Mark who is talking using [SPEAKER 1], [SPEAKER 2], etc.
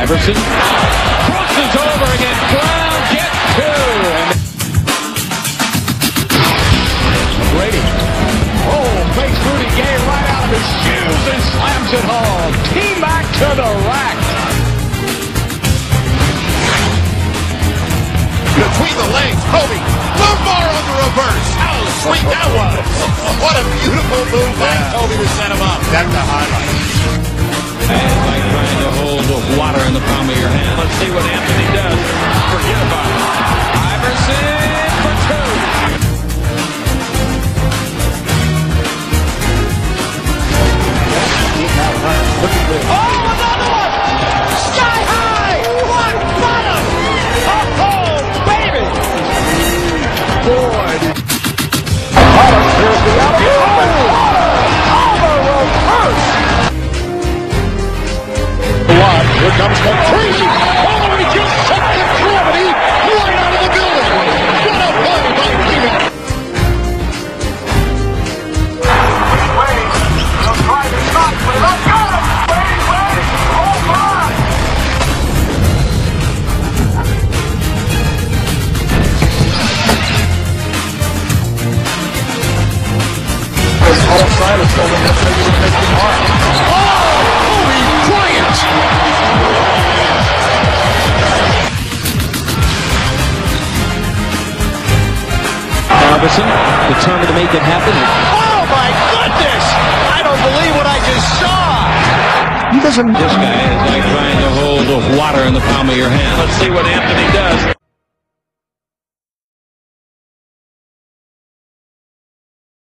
[SPEAKER 1] Iverson crosses over against Brown, gets two. Brady. Oh, fakes Rudy Gay right out of his shoes and slams it home. T-Mac to the rack.
[SPEAKER 2] Between the legs, Kobe. Lumbar on the reverse. How sweet that was. What a beautiful move by Kobe to set him up. That's the highlight.
[SPEAKER 1] And like trying to hold the water in the palm of your hand. Let's see what Anthony does. Forget about it. Iverson for two. Oh, another one! Sky high! Rock bottom! Oh, baby! Boy. Here's the Here comes McCready. Oh, he just took the gravity right out of the building. What a play by T-Mac. Wait, they'll try to stop, but they've got him. Wait, hold on. This whole side is holding up to the 50 mark. Oh, Kobe Bryant. Iverson determined to make it happen. Oh my goodness! I don't believe what I just saw. He doesn't. This guy is like trying to hold the water in the palm of your hand. Let's see what Anthony does.